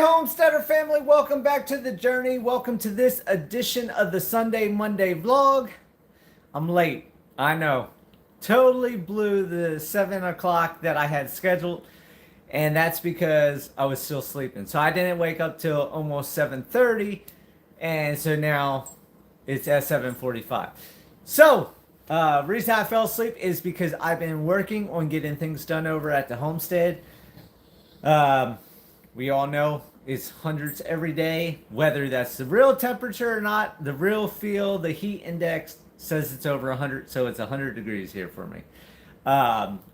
Homesteader family, welcome back to the journey. Welcome to this edition of the Sunday Monday vlog. I'm late, I know. Totally blew the 7 o'clock that I had scheduled, and that's because I was still sleeping. So I didn't wake up till almost 7:30, and so now it's at 7:45. So, reason I fell asleep is because I've been working on getting things done over at the homestead. We all know it's hundreds every day, whether that's the real temperature or not. The real feel, the heat index says it's over 100, so it's 100 degrees here for me.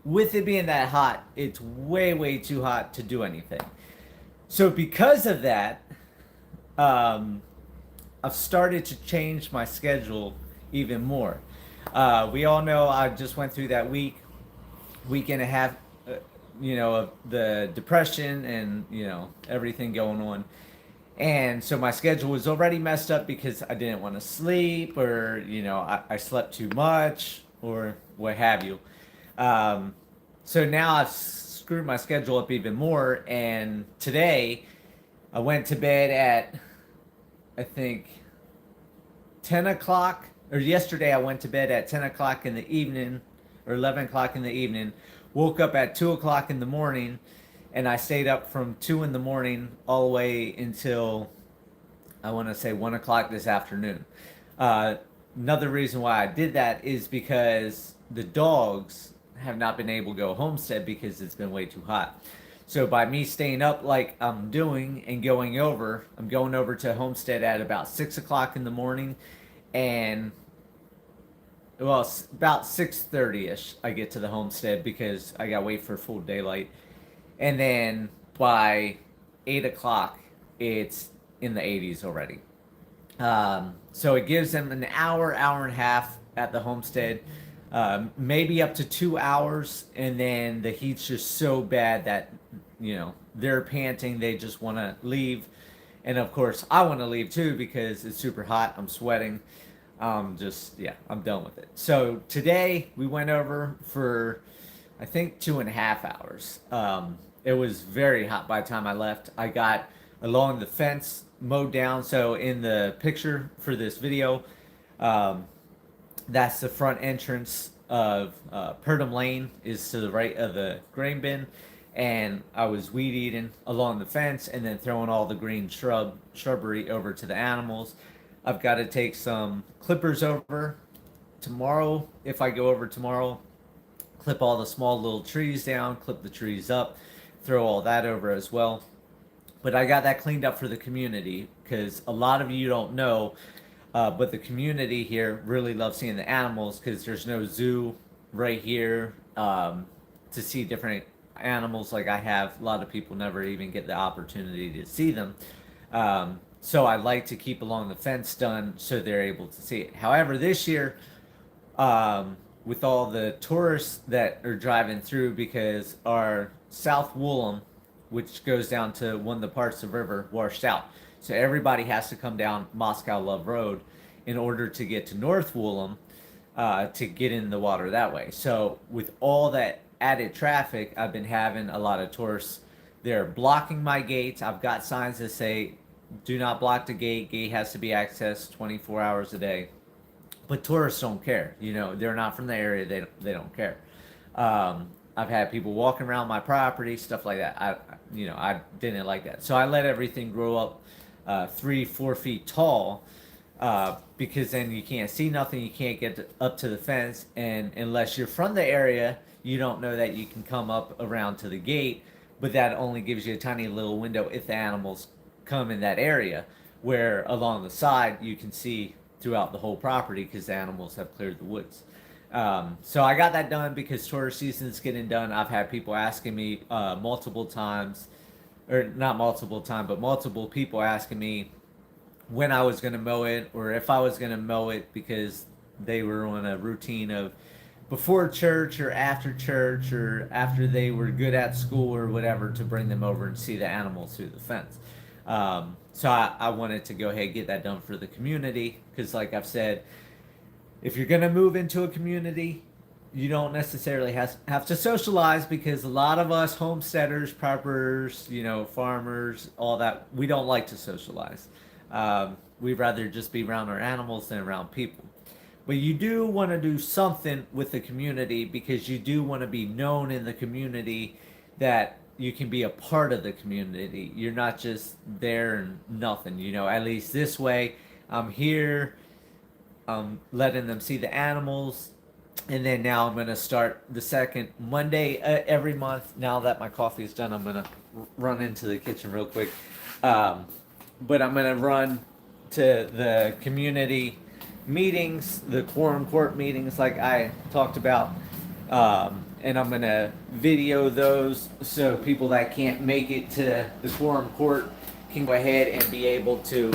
With it being that hot, it's way too hot to do anything. So because of that, I've started to change my schedule even more. We all know I just went through that week and a half, of the depression and, everything going on. And so my schedule was already messed up because I didn't want to sleep, or, I slept too much, or what have you. So now I've screwed my schedule up even more. And today I went to bed at, I think, 10 o'clock. Or yesterday I went to bed at 10 o'clock in the evening, or 11 o'clock in the evening. Woke up at 2 o'clock in the morning, and I stayed up from 2 in the morning all the way until, I want to say, 1 o'clock this afternoon. Another reason why I did that is because the dogs have not been able to go homestead because it's been way too hot. So by me staying up like I'm doing and I'm going over to homestead at about 6 o'clock in the morning, and well, about 6:30ish I get to the homestead because I gotta wait for full daylight. And then by 8 o'clock, it's in the 80s already. So it gives them an hour and a half at the homestead, maybe up to 2 hours. And then the heat's just so bad that, they're panting. They just want to leave. And of course, I want to leave too because it's super hot. I'm sweating. I'm done with it. So today we went over for, I think, 2.5 hours. It was very hot by the time I left. I got along the fence mowed down. So in the picture for this video, that's the front entrance of Purdom Lane, is to the right of the grain bin. And I was weed eating along the fence and then throwing all the green shrubbery over to the animals. I've got to take some clippers over tomorrow. If I go over tomorrow, clip all the small little trees down, clip the trees up, throw all that over as well. But I got that cleaned up for the community because a lot of you don't know, but the community here really loves seeing the animals because there's no zoo right here to see different animals like I have. A lot of people never even get the opportunity to see them. So I like to keep along the fence done so they're able to see it. However, this year, with all the tourists that are driving through, because our South Woolham, which goes down to one of the parts of the river, washed out. So everybody has to come down Moscow Love Road in order to get to North Woolham to get in the water that way. So with all that added traffic, I've been having a lot of tourists. They're blocking my gates. I've got signs that say, do not block the gate. Gate has to be accessed 24 hours a day. But tourists don't care. They're not from the area. They don't care. I've had people walking around my property, stuff like that. I didn't like that. So I let everything grow up 3-4 feet tall, because then you can't see nothing. You can't get up to the fence. And unless you're from the area, you don't know that you can come up around to the gate. But that only gives you a tiny little window if the animals come in that area, where along the side you can see throughout the whole property because the animals have cleared the woods. So I got that done because tourist season's getting done. I've had people asking me multiple times, or not multiple times, but multiple people asking me when I was going to mow it, or if I was going to mow it, because they were on a routine of before church or after church or after they were good at school or whatever, to bring them over and see the animals through the fence. So I wanted to go ahead and get that done for the community because, like I've said, if you're going to move into a community, you don't necessarily have to socialize, because a lot of us homesteaders, preppers, farmers, all that, we don't like to socialize. We'd rather just be around our animals than around people. But you do want to do something with the community, because you do want to be known in the community, that you can be a part of the community. You're not just there and nothing. At least this way, I'm here, letting them see the animals. And then now I'm going to start the second Monday every month. Now that my coffee is done, I'm going to run into the kitchen real quick. But I'm going to run to the community meetings, the quorum court meetings, like I talked about. And I'm going to video those, so people that can't make it to the quorum court can go ahead and be able to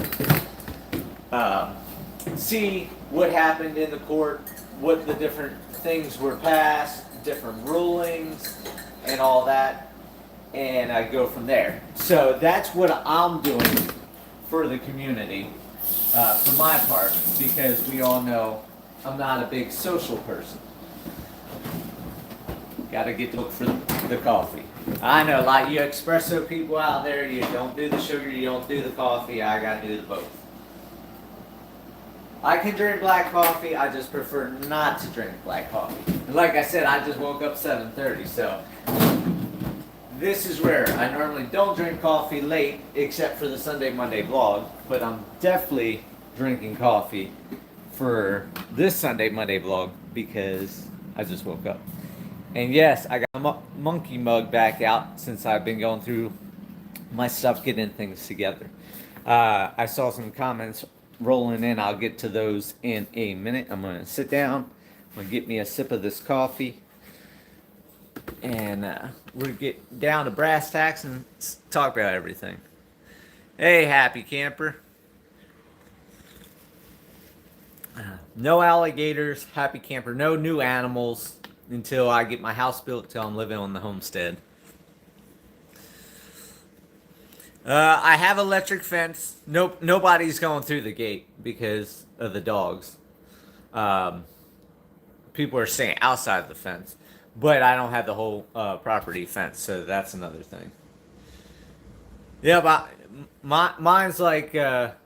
see what happened in the court, what the different things were passed, different rulings, and all that. And I go from there. So that's what I'm doing for the community, for my part, because we all know I'm not a big social person. Gotta get to look for the coffee. I know, like you espresso people out there, you don't do the sugar, you don't do the coffee. I gotta do the both. I can drink black coffee, I just prefer not to drink black coffee. And like I said, I just woke up 7:30, so this is rare. I normally don't drink coffee late, except for the Sunday Monday vlog, but I'm definitely drinking coffee for this Sunday Monday vlog because I just woke up. And yes, I got a monkey mug back out since I've been going through my stuff, getting things together. I saw some comments rolling in. I'll get to those in a minute. I'm going to sit down. I'm going to get me a sip of this coffee. And we're going to get down to brass tacks and talk about everything. Hey, happy camper. No alligators, happy camper. No new animals until I get my house built, till I'm living on the homestead. I have electric fence. Nope, nobody's going through the gate because of the dogs. People are staying outside the fence, but I don't have the whole property fence, so that's another thing. Yeah, but mine's like half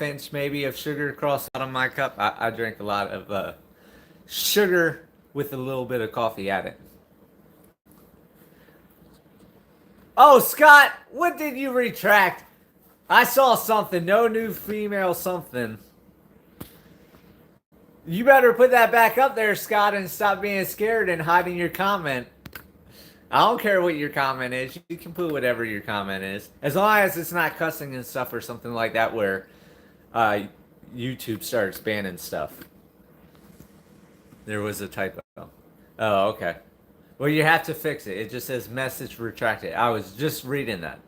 inch maybe of sugar across out of my cup. I drink a lot of sugar with a little bit of coffee added. Oh, Scott, what did you retract? I saw something. No new female something. You better put that back up there, Scott, and stop being scared and hiding your comment. I don't care what your comment is. You can put whatever your comment is. As long as it's not cussing and stuff or something like that where YouTube starts banning stuff. There was a typo. Oh, okay. Well, you have to fix it. It just says message retracted. I was just reading that.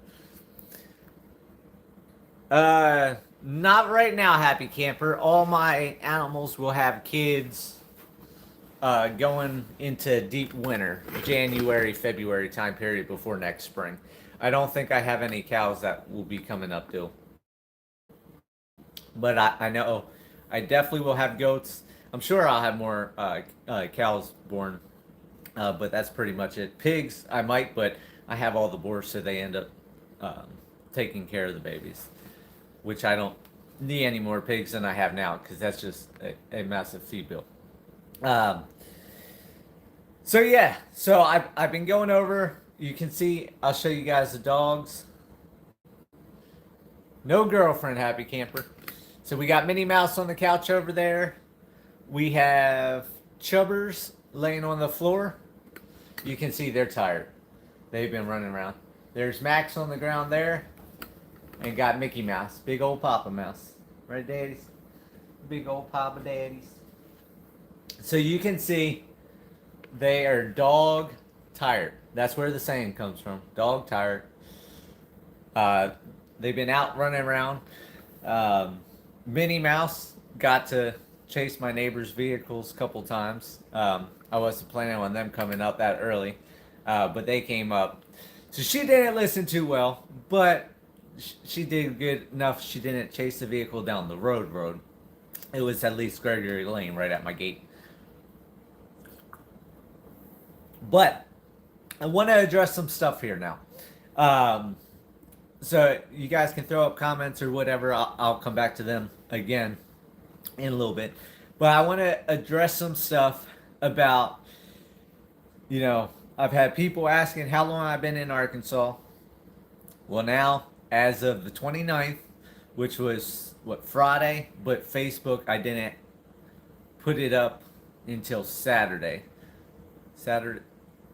Not right now, happy camper. All my animals will have kids going into deep winter, January, February time period before next spring. I don't think I have any cows that will be coming up till. But I know I definitely will have goats. I'm sure I'll have more cows born. But that's pretty much it. Pigs, I might, but I have all the boars, so they end up taking care of the babies, which I don't need any more pigs than I have now, because that's just a massive feed bill. So yeah, so I've been going over. You can see, I'll show you guys the dogs. No girlfriend, happy camper. So we got Minnie Mouse on the couch over there. We have Chubbers laying on the floor. You can see they're tired. They've been running around. There's Max on the ground there. And got Mickey Mouse. Big old Papa Mouse. Right, daddies? Big old Papa daddies. So you can see they are dog tired. That's where the saying comes from. Dog tired. They've been out running around. Minnie Mouse got to chase my neighbor's vehicles a couple times. I wasn't planning on them coming up that early, but they came up. So she didn't listen too well, but she did good enough. She didn't chase the vehicle down the road. It was at least Gregory Lane right at my gate. But I want to address some stuff here now. Um, so you guys can throw up comments or whatever. I'll come back to them again in a little bit. But I want to address some stuff about, I've had people asking how long I've been in Arkansas. Well, now, as of the 29th, which was, Friday, but Facebook, I didn't put it up until Saturday.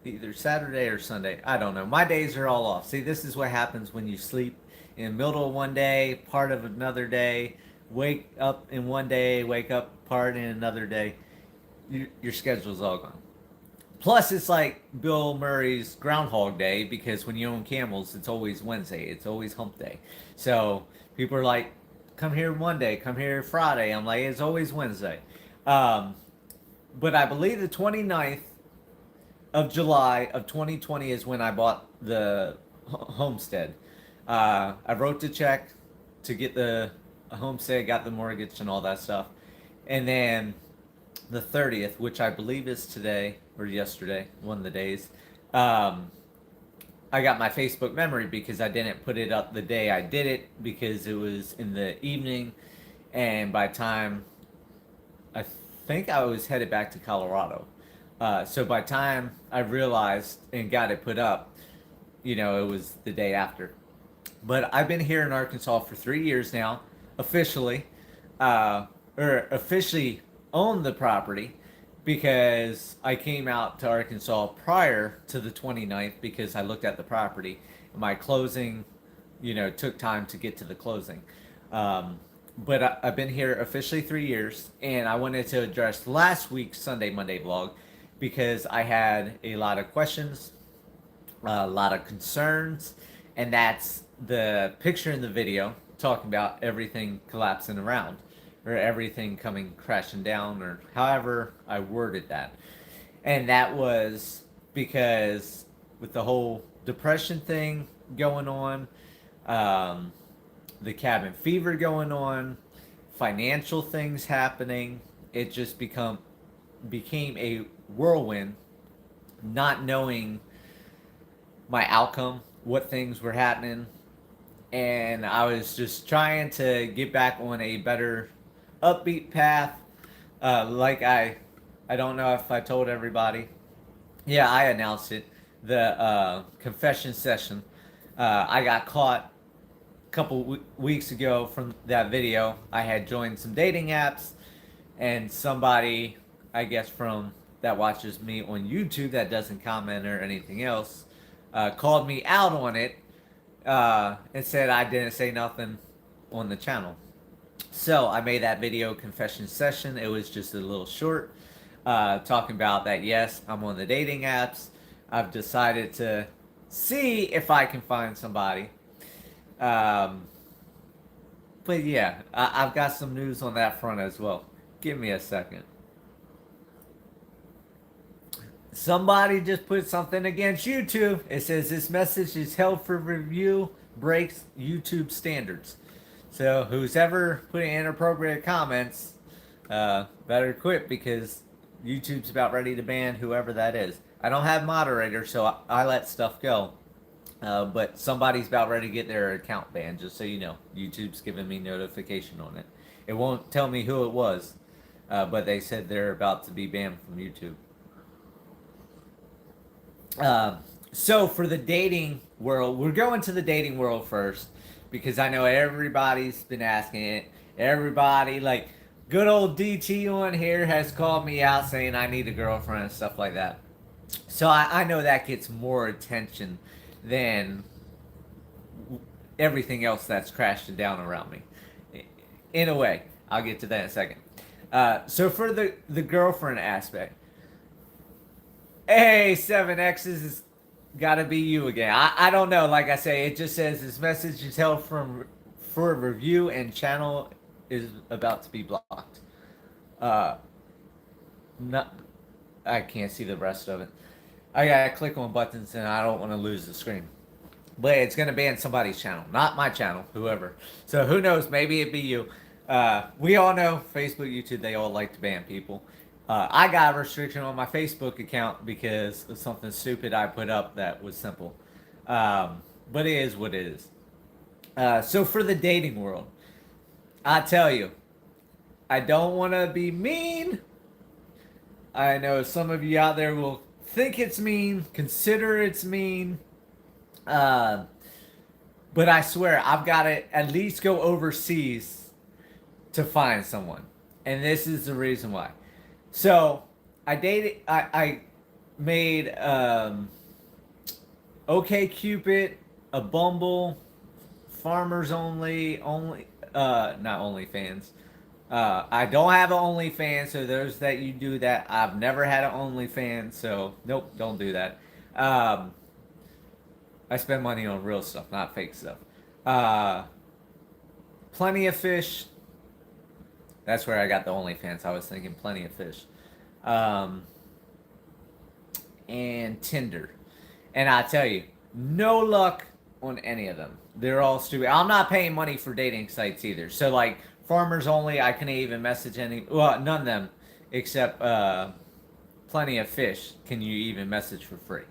Either Saturday or Sunday. I don't know. My days are all off. See, this is what happens when you sleep in the middle of one day, part of another day, wake up in one day, wake up part in another day. Your schedule's all gone. Plus, it's like Bill Murray's Groundhog Day, because when you own camels, it's always Wednesday. It's always hump day. So people are like, come here Monday, come here Friday. I'm like, it's always Wednesday. But I believe the 29th of July of 2020 is when I bought the homestead. I wrote the check to get the homestead, got the mortgage and all that stuff. And then the 30th, which I believe is today or yesterday, one of the days, I got my Facebook memory because I didn't put it up the day I did it because it was in the evening, and by time I think I was headed back to Colorado. So by time I realized and got it put up, it was the day after. But I've been here in Arkansas for 3 years now, officially, or officially own the property, because I came out to Arkansas prior to the 29th because I looked at the property. My closing, took time to get to the closing. But I've been here officially 3 years, and I wanted to address last week's Sunday Monday vlog because I had a lot of questions, a lot of concerns, and that's the picture in the video talking about everything collapsing around, or everything coming crashing down, or however I worded that. And that was because with the whole depression thing going on, the cabin fever going on, financial things happening, it just became a whirlwind, not knowing my outcome, what things were happening. And I was just trying to get back on a better upbeat path. Like I don't know if I told everybody. Yeah, I announced it. The confession session. I got caught a couple weeks ago from that video. I had joined some dating apps, and somebody, I guess from that watches me on YouTube that doesn't comment or anything else, called me out on it, and said I didn't say nothing on the channel. So I made that video confession session. It was just a little short, talking about that. Yes, I'm on the dating apps. I've decided to see if I can find somebody. But yeah, I've got some news on that front as well. Give me a second. Somebody just put something against YouTube. It says this message is held for review, breaks YouTube standards. So who's ever putting inappropriate comments, better quit, because YouTube's about ready to ban whoever that is. I don't have moderators, so I let stuff go. But somebody's about ready to get their account banned, just so you know. YouTube's giving me notification on it. It won't tell me who it was, but they said they're about to be banned from YouTube. So for the dating world, we're going to the dating world first, because I know everybody's been asking it. Everybody, like good old DT on here, has called me out saying I need a girlfriend and stuff like that. So I know that gets more attention than everything else that's crashing down around me. In a way, I'll get to that in a second. So for the girlfriend aspect, hey, 7X's is gotta be you again. I don't know. Like I say, it just says this message is held for review and channel is about to be blocked. Not, I can't see the rest of it. I gotta click on buttons and I don't want to lose the screen. But it's gonna ban somebody's channel, not my channel, whoever. So who knows? Maybe it be you. We all know Facebook, YouTube, they all like to ban people. I got a restriction on my Facebook account because of something stupid I put up that was simple. But it is what it is. So for the dating world, I tell you, I don't want to be mean. I know some of you out there will think it's mean, consider it's mean. Uh, but I swear, I've got to at least go overseas to find someone. And this is the reason why. So, I made OK Cupid, a Bumble, Farmers Only, not OnlyFans. I don't have an OnlyFans, so those that you do that, I've never had an OnlyFans, so nope, don't do that. Um, I spend money on real stuff, not fake stuff. Uh, Plenty of Fish. That's where I got the OnlyFans. I was thinking Plenty of Fish. Um, and Tinder. And I tell you, no luck on any of them. They're all stupid. I'm not paying money for dating sites either. So like Farmers Only, I couldn't even message any. Well, none of them except Plenty of Fish. Can you even message for free?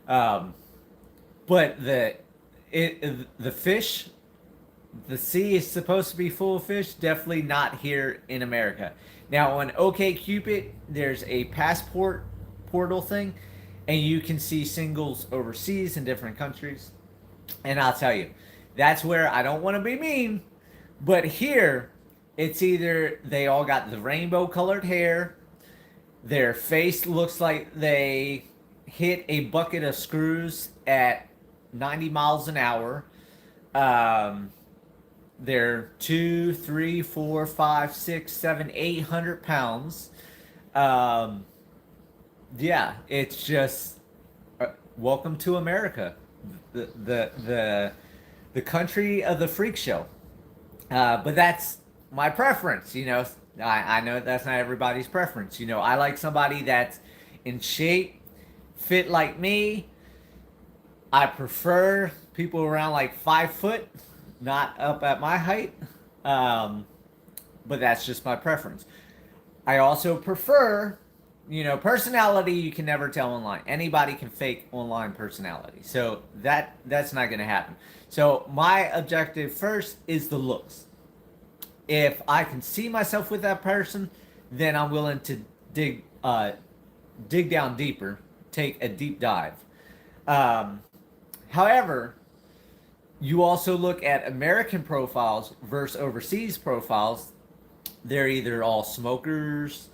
Um, but the fish, the sea is supposed to be full of fish. Definitely not here in America. Now on OkCupid, there's a passport portal thing, and you can see singles overseas in different countries. And I'll tell you, that's where I don't want to be mean, but here it's either they all got the rainbow colored hair, their face looks like they hit a bucket of screws at 90 miles an hour. They're 2, 3, 4, 5, 6, 7, 800 pounds. Um, yeah, it's just welcome to America, the country of the freak show. But that's my preference, you know. I know that's not everybody's preference. You know, I like somebody that's in shape, fit like me. I prefer people around like 5 foot, not up at my height. Um, but that's just my preference. I also prefer, you know, personality you can never tell online. Anybody can fake online personality. So that's not going to happen. So my objective first is the looks. If I can see myself with that person, then I'm willing to dig down deeper, take a deep dive. Um, However, you also look at American profiles versus overseas profiles. They're either all smokers,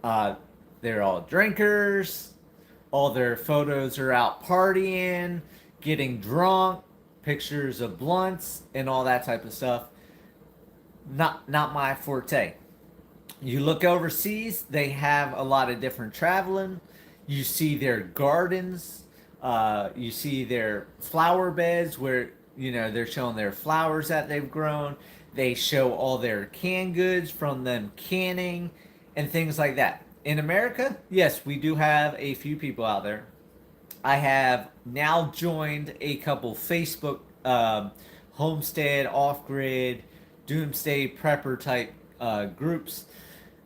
uh, they're all drinkers, all their photos are out partying, getting drunk, pictures of blunts, and all that type of stuff. Not my forte. You look overseas, they have a lot of different traveling. You see their gardens. You see their flower beds where, you know, they're showing their flowers that they've grown. They show all their canned goods from them canning and things like that. In America, yes, we do have a few people out there. I have now joined a couple Facebook homestead, off-grid, doomsday prepper type groups.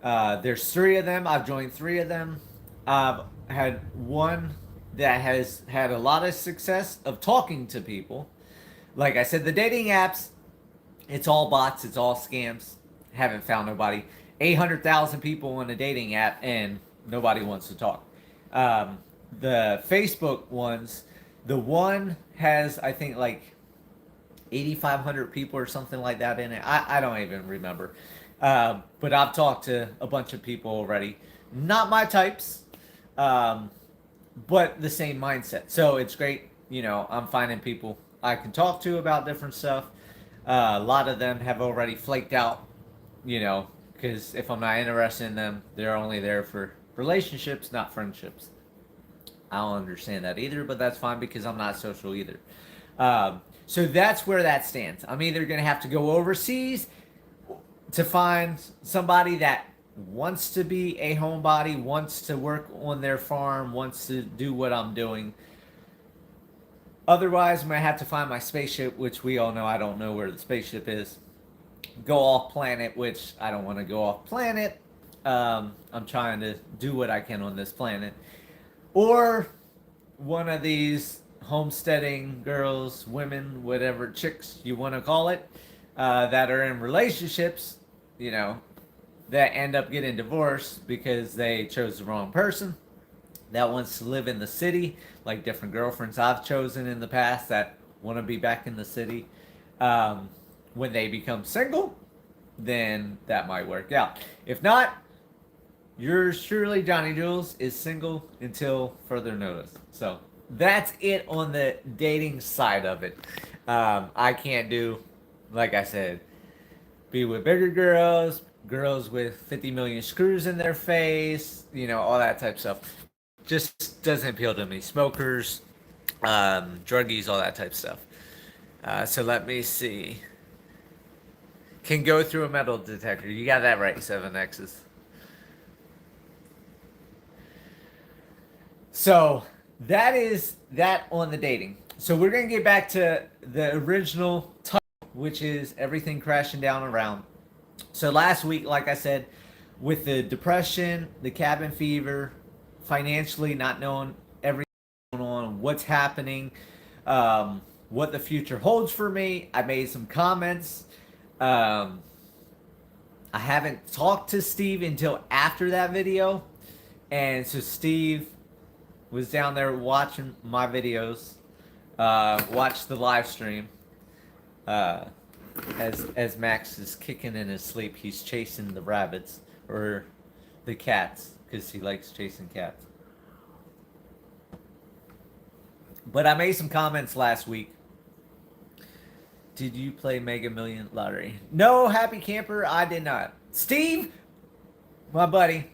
There's three of them. I've joined three of them. I've had one that has had a lot of success of talking to people. Like I said, the dating apps, it's all bots, it's all scams. Haven't found nobody. 800,000 people on a dating app and nobody wants to talk. The Facebook ones, the one has, I think, like 8,500 people or something like that in it. I don't even remember. But I've talked to a bunch of people already. Not my types, but the same mindset. So it's great. You know, I'm finding people I can talk to about different stuff. A lot of them have already flaked out, you know, because if I'm not interested in them, they're only there for relationships, not friendships. I don't understand that either, but that's fine because I'm not social either. So that's where that stands. I'm either going to have to go overseas to find somebody that wants to be a homebody, wants to work on their farm, wants to do what I'm doing. Otherwise, I'm going to have to find my spaceship, which we all know I don't know where the spaceship is. Go off planet, which I don't want to go off planet. I'm trying to do what I can on this planet. Or one of these homesteading girls, women, whatever chicks you want to call it, that are in relationships, you know, that end up getting divorced because they chose the wrong person, that wants to live in the city, like different girlfriends I've chosen in the past that want to be back in the city. Um, when they become single, then that might work out. If not, yours truly, Johnny Jules, is single until further notice. So that's it on the dating side of it. I can't do, like I said, be with bigger girls, girls with 50 million screws in their face, all that type of stuff. Just doesn't appeal to me. Smokers, druggies, all that type of stuff. So let me see. Can go through a metal detector. You got that right, 7X's. So that is that on the dating. So we're going to get back to the original title, which is everything crashing down around. So last week, like I said, with the depression, the cabin fever, financially not knowing everything going on, what's happening, what the future holds for me, I made some comments. I haven't talked to Steve until after that video. And so Steve was down there watching my videos, watched the live stream. As Max is kicking in his sleep, he's chasing the rabbits or the cats because he likes chasing cats. But I made some comments last week. Did you play Mega Million Lottery? No, Happy Camper, I did not. Steve, my buddy,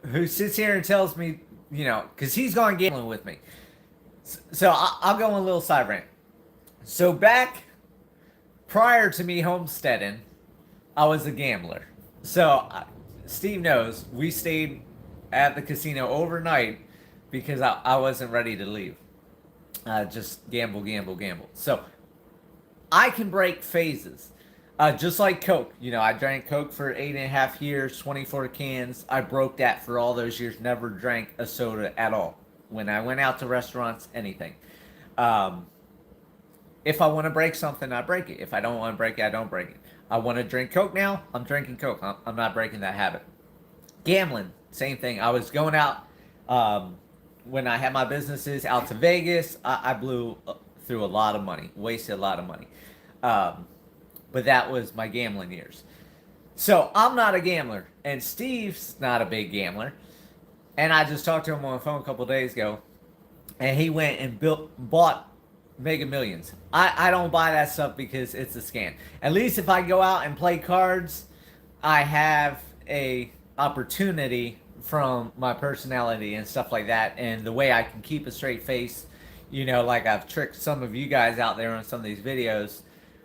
who sits here and tells me, because he's gone gambling with me. So I'll go on a little side rant. So back prior to me homesteading, I was a gambler. So Steve knows we stayed at the casino overnight because I wasn't ready to leave. Just gamble. So I can break phases. Just like Coke. I drank Coke for 8.5 years, 24 cans. I broke that for all those years. Never drank a soda at all. When I went out to restaurants, anything. If I want to break something, I break it. If I don't want to break it, I don't break it. I want to drink Coke now, I'm drinking Coke. I'm not breaking that habit. Gambling, same thing. I was going out when I had my businesses out to Vegas. I blew through a lot of money, wasted a lot of money. But that was my gambling years. So I'm not a gambler, and Steve's not a big gambler. And I just talked to him on the phone a couple days ago, and he went and bought Mega Millions. I don't buy that stuff because it's a scam. At least if I go out and play cards, I have a opportunity from my personality and stuff like that, and the way I can keep a straight face. Like I've tricked some of you guys out there on some of these videos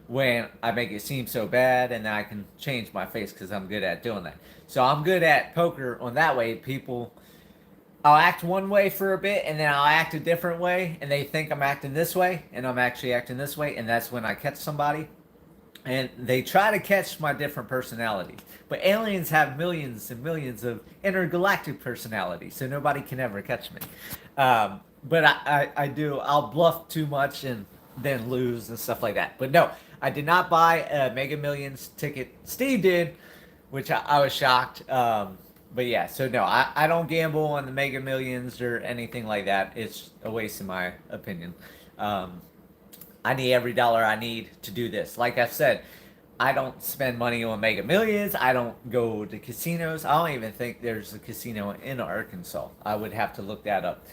when I make it seem so bad, and then I can change my face because I'm good at doing that. So I'm good at poker on that way. I'll act one way for a bit, and then I'll act a different way, and they think I'm acting this way, and I'm actually acting this way, and that's when I catch somebody. And they try to catch my different personalities. But aliens have millions and millions of intergalactic personalities, so nobody can ever catch me. But I do. I'll bluff too much and then lose and stuff like that. But no, I did not buy a Mega Millions ticket. Steve did, which I was shocked. But yeah, so no, I don't gamble on the Mega Millions or anything like that. It's a waste in my opinion. I need every dollar I need to do this. Like I've said, I don't spend money on Mega Millions. I don't go to casinos. I don't even think there's a casino in Arkansas. I would have to look that up.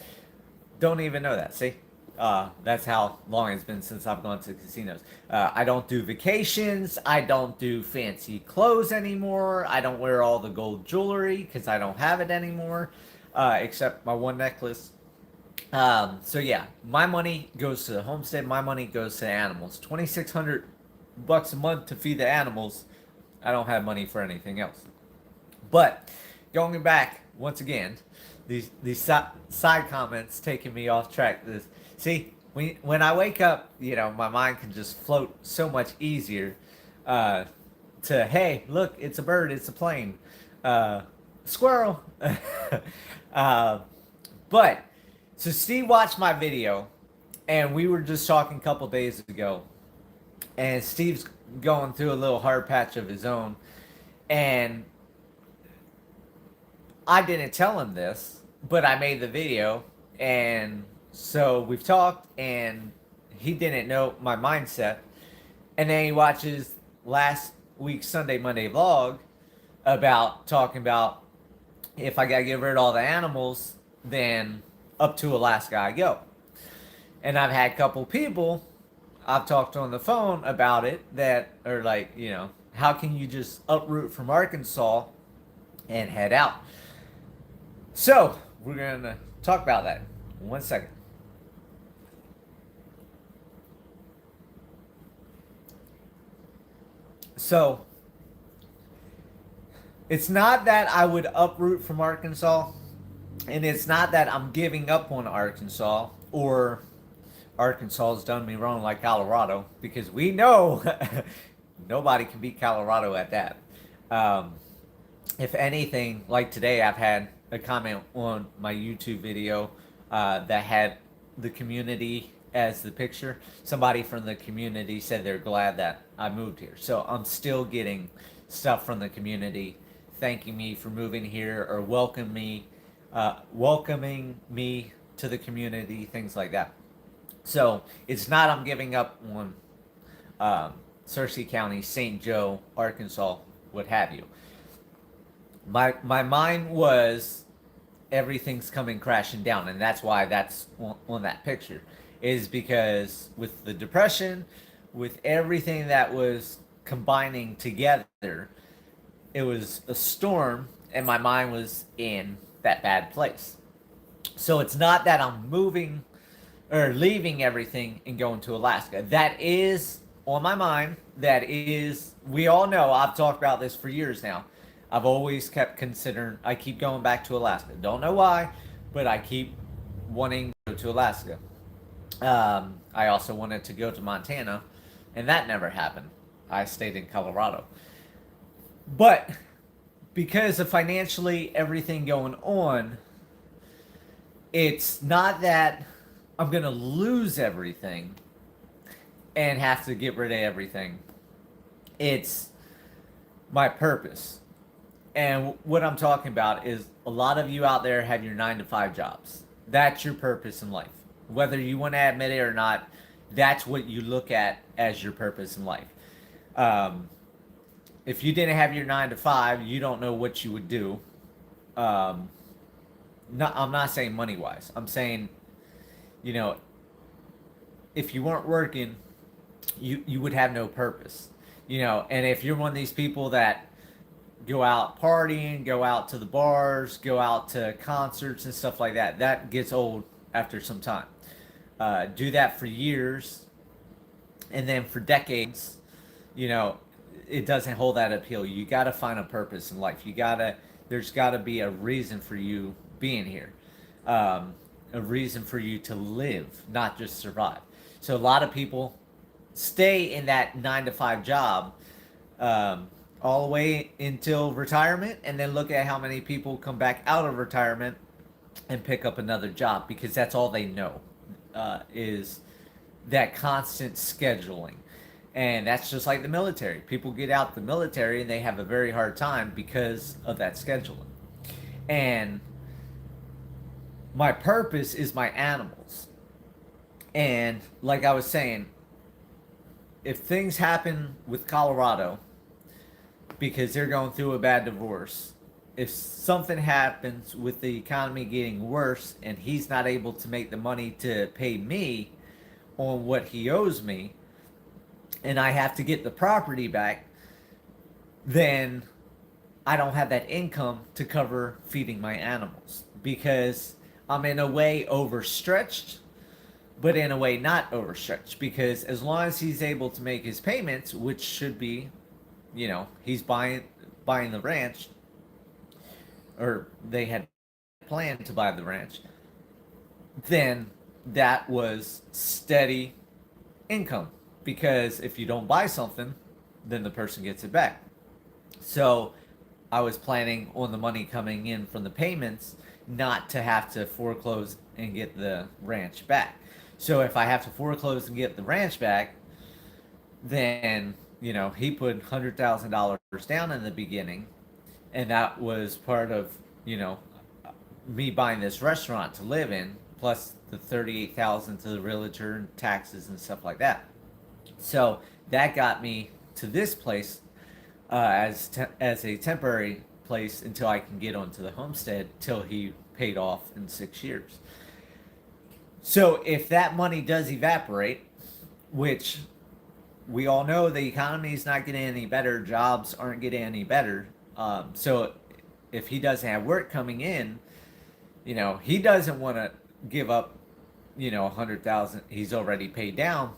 Don't even know that. See? That's how long it's been since I've gone to casinos. I don't do vacations. I don't do fancy clothes anymore. I don't wear all the gold jewelry because I don't have it anymore, except my one necklace. So yeah, my money goes to the homestead. My money goes to the animals. $2,600 a month to feed the animals. I don't have money for anything else. But going back once again, these side comments taking me off track. See, when I wake up, my mind can just float so much easier to, hey, look, it's a bird, it's a plane. Squirrel. uh, but so Steve watched my video, and we were just talking a couple days ago, and Steve's going through a little hard patch of his own, and I didn't tell him this, but I made the video, and so we've talked, and he didn't know my mindset, and then he watches last week's Sunday Monday vlog about talking about if I gotta get rid of all the animals, then up to Alaska I go. And I've had a couple people I've talked to on the phone about it that are like, how can you just uproot from Arkansas and head out? So we're gonna talk about that. 1 second. So it's not that I would uproot from Arkansas, and it's not that I'm giving up on Arkansas, or Arkansas has done me wrong like Colorado, because we know nobody can beat Colorado at that. If anything, like today, I've had a comment on my YouTube video that had the community as the picture. Somebody from the community said they're glad that I moved here. So I'm still getting stuff from the community thanking me for moving here, or welcoming me to the community, things like that. So it's not I'm giving up on Searcy County, St. Joe, Arkansas, what have you. My mind was everything's coming crashing down, and that's why that's on that picture, is because with the depression, with everything that was combining together, it was a storm, and my mind was in that bad place. So it's not that I'm moving or leaving everything and going to Alaska. That is on my mind. That is, we all know, I've talked about this for years now. I've always kept considering, I keep going back to Alaska. Don't know why, but I keep wanting to go to Alaska. I also wanted to go to Montana, and that never happened. I stayed in Colorado. But because of financially everything going on, it's not that I'm going to lose everything and have to get rid of everything. It's my purpose. And what I'm talking about is a lot of you out there have your 9-to-5 jobs. That's your purpose in life. Whether you want to admit it or not, that's what you look at as your purpose in life. If you didn't have your 9-to-5, you don't know what you would do. I'm not saying money-wise. I'm saying, if you weren't working, you would have no purpose. And if you're one of these people that go out partying, go out to the bars, go out to concerts and stuff like that, that gets old after some time. Do that for years, and then for decades, it doesn't hold that appeal. You got to find a purpose in life. There's got to be a reason for you being here, a reason for you to live, not just survive. So a lot of people stay in that 9-to-5 job all the way until retirement, and then look at how many people come back out of retirement and pick up another job, because that's all they know, is that constant scheduling. And that's just like the military. People get out the military and they have a very hard time because of that scheduling. And my purpose is my animals. And like I was saying, if things happen with Colorado because they're going through a bad divorce, if something happens with the economy getting worse and he's not able to make the money to pay me on what he owes me, and I have to get the property back, then I don't have that income to cover feeding my animals, because I'm in a way overstretched, but in a way not overstretched, because as long as he's able to make his payments, which should be, he's buying the ranch, or they had planned to buy the ranch, then that was steady income. Because if you don't buy something, then the person gets it back. So I was planning on the money coming in from the payments not to have to foreclose and get the ranch back. So if I have to foreclose and get the ranch back, then he put $100,000 down in the beginning, and that was part of you know me buying this restaurant to live in, plus the 38,000 to the realtor and taxes and stuff like that. So that got me to this place as a temporary place until I can get onto the homestead till he paid off in 6 years. So if that money does evaporate, which we all know the economy is not getting any better, jobs aren't getting any better. So if he doesn't have work coming in, he doesn't want to give up, 100,000 he's already paid down,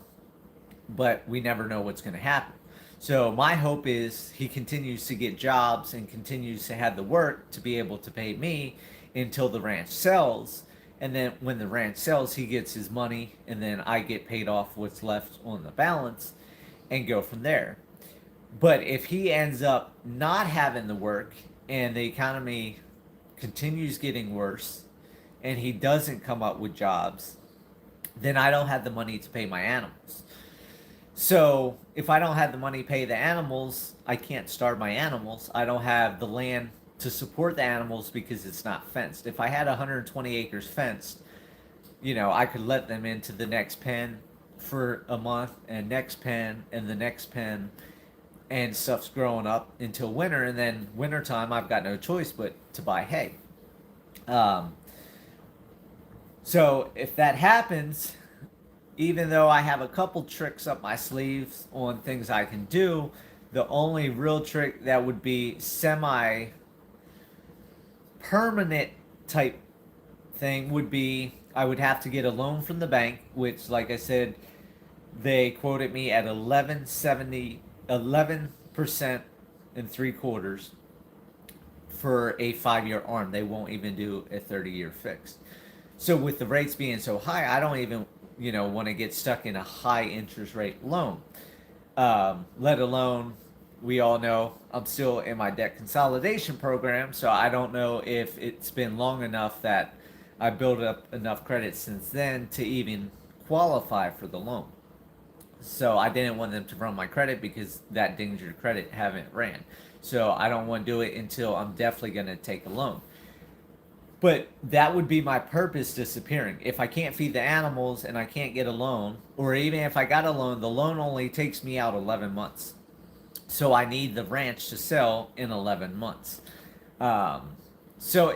but we never know what's going to happen. So my hope is he continues to get jobs and continues to have the work to be able to pay me until the ranch sells. And then when the ranch sells, he gets his money, and then I get paid off what's left on the balance and go from there. But if he ends up not having the work and the economy continues getting worse and he doesn't come up with jobs, then I don't have the money to pay my animals. So if I don't have the money to pay the animals, I can't starve my animals. I don't have the land to support the animals because it's not fenced. If I had 120 acres fenced, I could let them into the next pen for a month, and next pen, and the next pen, and stuff's growing up until winter, and then wintertime I've got no choice but to buy hay. So if that happens, even though I have a couple tricks up my sleeves on things I can do, the only real trick that would be semi permanent type thing would be I would have to get a loan from the bank, which, like I said, they quoted me at 11% and 3/4 for a 5-year arm. They won't even do a 30-year fix. So with the rates being so high, I don't even want to get stuck in a high interest rate loan. Let alone, we all know I'm still in my debt consolidation program, so I don't know if it's been long enough that I built up enough credit since then to even qualify for the loan. So I didn't want them to run my credit because that dings your credit haven't ran. So I don't want to do it until I'm definitely going to take a loan. But that would be my purpose disappearing. If I can't feed the animals and I can't get a loan, or even if I got a loan, the loan only takes me out 11 months. So I need the ranch to sell in 11 months. So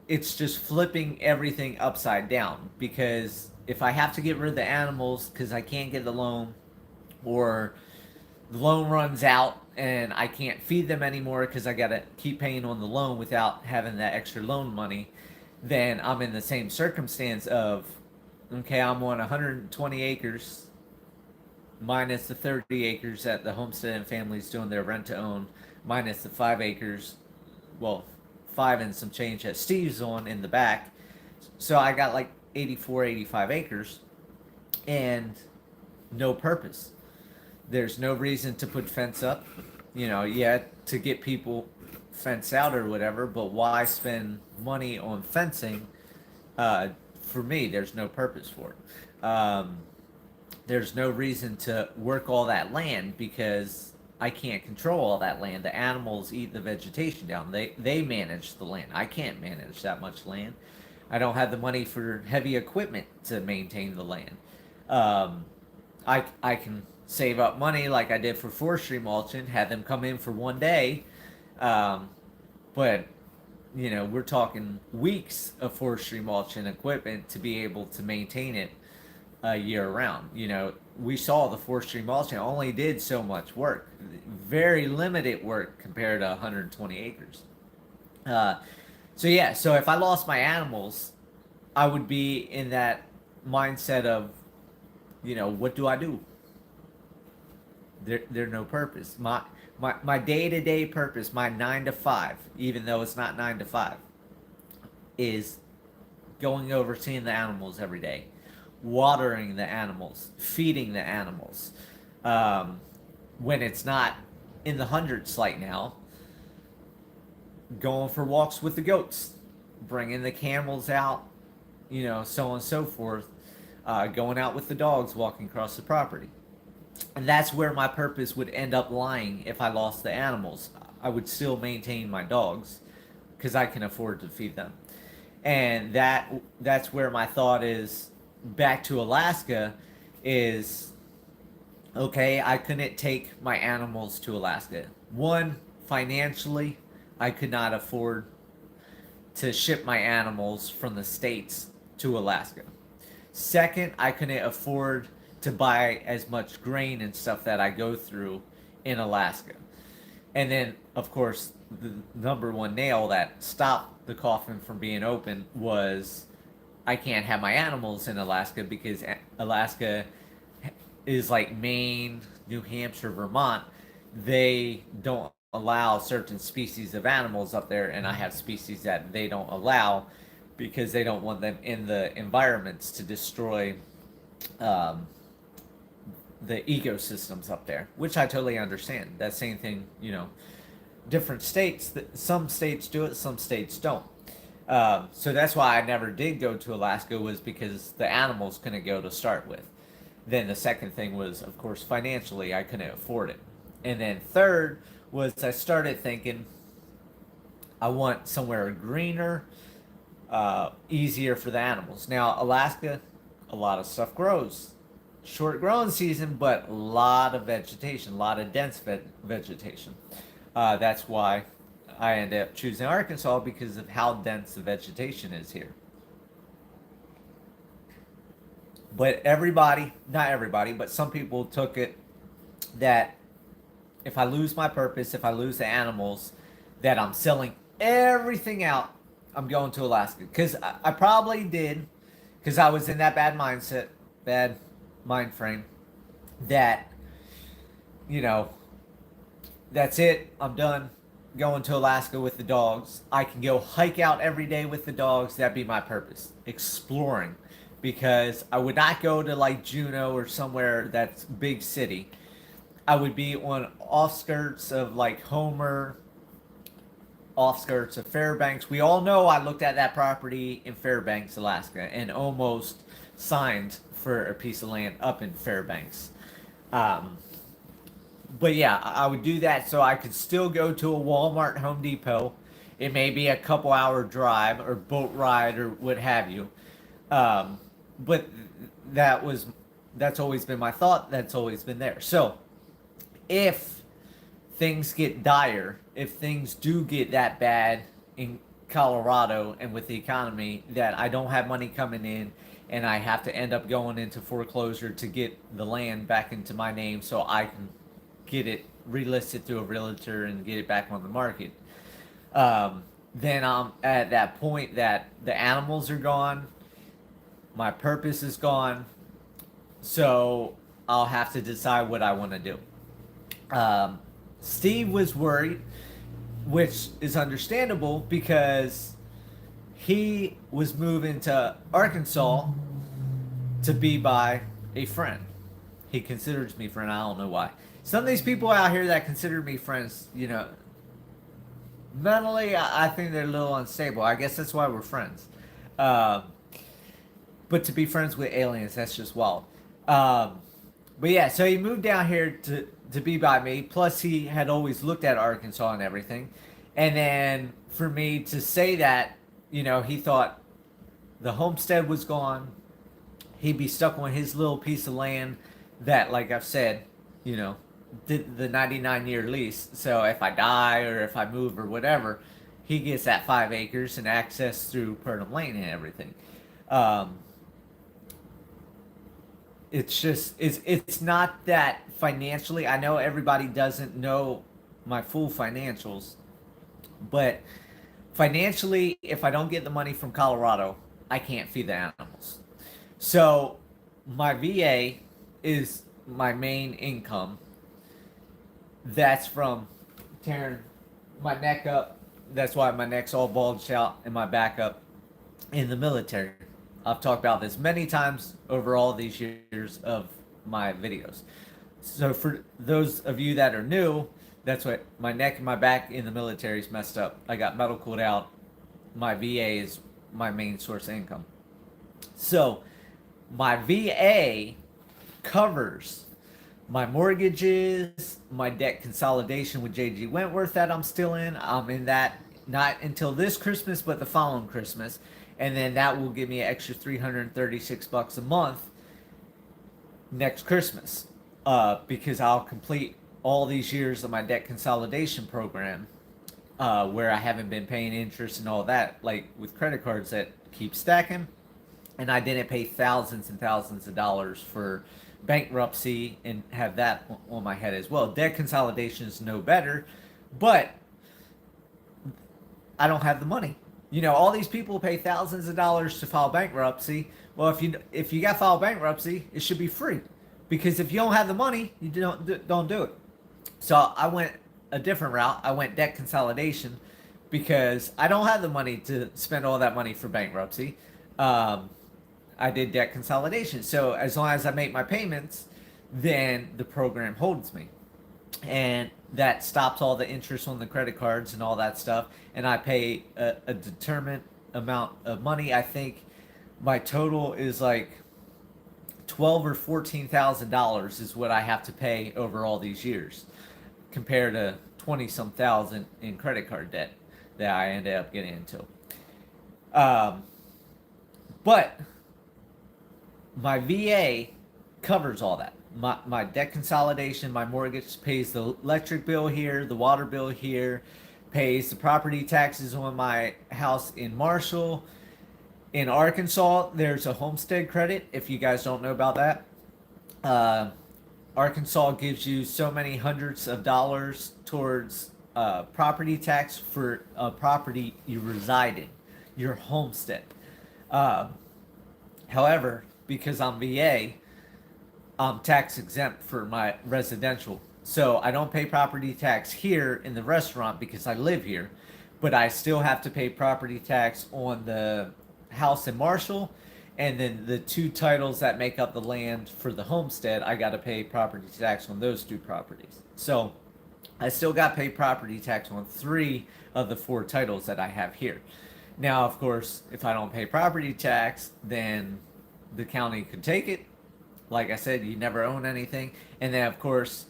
it's just flipping everything upside down, because if I have to get rid of the animals because I can't get the loan, or the loan runs out and I can't feed them anymore because I got to keep paying on the loan without having that extra loan money, then I'm in the same circumstance of, okay, I'm on 120 acres minus the 30 acres that the Homesteading family's doing their rent to own, minus the 5 acres, well, 5 and some change that Steve's on in the back. So I got like 84, 85 acres and no purpose. There's no reason to put fence up, to get people fence out or whatever, but why spend money on fencing? For me, there's no purpose for it. There's no reason to work all that land because I can't control all that land. The animals eat the vegetation down. They manage the land. I can't manage that much land. I don't have the money for heavy equipment to maintain the land. I can save up money like I did for forestry mulching, had them come in for one day, but we're talking weeks of forestry mulching equipment to be able to maintain it year round. We saw the forestry mulching only did so much work, very limited work compared to 120 acres. So if I lost my animals, I would be in that mindset of, what do I do? They're no purpose. My day-to-day purpose, my 9 to 5, even though it's not 9 to 5, is going over seeing the animals every day, watering the animals, feeding the animals. When it's not in the hundreds like now, going for walks with the goats, bringing the camels out, so on and so forth, going out with the dogs, walking across the property. And that's where my purpose would end up lying if I lost the animals. I would still maintain my dogs because I can afford to feed them. And that's where my thought is back to Alaska is okay, I couldn't take my animals to Alaska. One, financially, I could not afford to ship my animals from the States to Alaska. Second, I couldn't afford to buy as much grain and stuff that I go through in Alaska. And then, of course, the number one nail that stopped the coffin from being open was I can't have my animals in Alaska because Alaska is like Maine, New Hampshire, Vermont. They don't allow certain species of animals up there, and I have species that they don't allow because they don't want them in the environments to destroy the ecosystems up there, which I totally understand. That same thing, different states, some states do it, some states don't. So that's why I never did go to Alaska, was because the animals couldn't go to start with. Then the second thing was, of course, financially, I couldn't afford it. And then third was I started thinking I want somewhere greener, easier for the animals. Now, Alaska, a lot of stuff grows. Short growing season, but a lot of vegetation, a lot of dense vegetation. That's why I ended up choosing Arkansas, because of how dense the vegetation is here. But everybody, not everybody, but some people took it that if I lose my purpose, if I lose the animals, that I'm selling everything out, I'm going to Alaska. Because I probably did, because I was in that bad mindset, bad mind frame, that, that's it, I'm done going to Alaska with the dogs. I can go hike out every day with the dogs. That'd be my purpose, exploring, because I would not go to like Juneau or somewhere that's big city. I would be on offskirts of like Homer, offskirts of Fairbanks. We all know I looked at that property in Fairbanks, Alaska, and almost signed for a piece of land up in Fairbanks. But yeah, I would do that so I could still go to a Walmart, Home Depot. It may be a couple hour drive or boat ride or what have you. But that's always been my thought. That's always been there. So if things get dire, if things do get that bad in Colorado and with the economy, that I don't have money coming in and I have to end up going into foreclosure to get the land back into my name so I can get it relisted through a realtor and get it back on the market, then I'm at that point that the animals are gone, my purpose is gone, so I'll have to decide what I want to do. Steve was worried, which is understandable because he was moving to Arkansas to be by a friend. He considers me friend. I don't know why. Some of these people out here that consider me friends, mentally, I think they're a little unstable. I guess that's why we're friends. But to be friends with aliens, that's just wild. But yeah, so he moved down here to be by me. Plus, he had always looked at Arkansas and everything. And then for me to say that, he thought the homestead was gone. He'd be stuck on his little piece of land that, like I've said, did the 99-year lease. So if I die or if I move or whatever, he gets that 5 acres and access through Purdom Lane and everything. It's not that financially. I know everybody doesn't know my full financials, but financially, if I don't get the money from Colorado, I can't feed the animals. So my VA is my main income. That's from tearing my neck up. That's why my neck's all bulged out and my back up in the military. I've talked about this many times over all these years of my videos. So for those of you that are new, That's what my neck and my back in the military is messed up. I got medicaled out. My VA is my main source of income. So my VA covers my mortgages, my debt consolidation with JG Wentworth that I'm still in. I'm in that not until this Christmas, but the following Christmas. And then that will give me an extra $336 a month next Christmas, because I'll complete all these years of my debt consolidation program, where I haven't been paying interest and all that, like with credit cards that keep stacking. And I didn't pay thousands and thousands of dollars for bankruptcy and have that on my head as well. Debt consolidation is no better, but I don't have the money. You know, all these people pay thousands of dollars to file bankruptcy. Well, if you got to file bankruptcy, it should be free, because if you don't have the money, you don't do it. So I went a different route. I went debt consolidation because I don't have the money to spend all that money for bankruptcy. I did debt consolidation. So as long as I make my payments, then the program holds me. And that stops all the interest on the credit cards and all that stuff. And I pay a determined amount of money. I think my total is like $12,000 or $14,000 is what I have to pay over all these years, compared to 20-some thousand in credit card debt that I ended up getting into. But my VA covers all that. My debt consolidation, my mortgage pays the electric bill here, the water bill here, pays the property taxes on my house in Marshall. In Arkansas, there's a homestead credit, if you guys don't know about that. Arkansas gives you so many hundreds of dollars towards property tax for a property you reside in, your homestead. However, because I'm VA, I'm tax exempt for my residential. So I don't pay property tax here in the restaurant because I live here, but I still have to pay property tax on the house in Marshall, and then the 2 titles that make up the land for the homestead, I got to pay property tax on those 2 properties. So I still got to pay property tax on 3 of the 4 titles that I have here. Now, of course, if I don't pay property tax, then the county could take it. Like I said, you never own anything. And then, of course,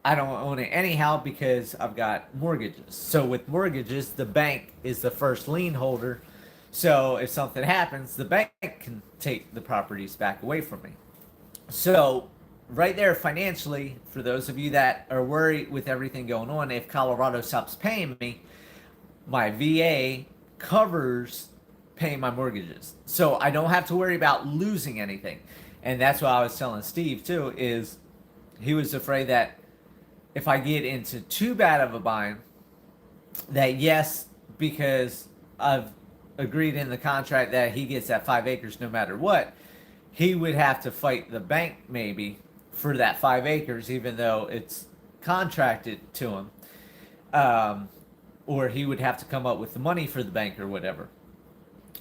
I don't own it anyhow because I've got mortgages. So with mortgages, the bank is the first lien holder. So if something happens, the bank can take the properties back away from me. So right there, financially, for those of you that are worried with everything going on, if Colorado stops paying me, my VA covers paying my mortgages. So I don't have to worry about losing anything. And that's what I was telling Steve too, is he was afraid that if I get into too bad of a bind, that yes, because I've agreed in the contract that he gets that 5 acres no matter what, he would have to fight the bank maybe for that 5 acres, even though it's contracted to him. Or he would have to come up with the money for the bank or whatever.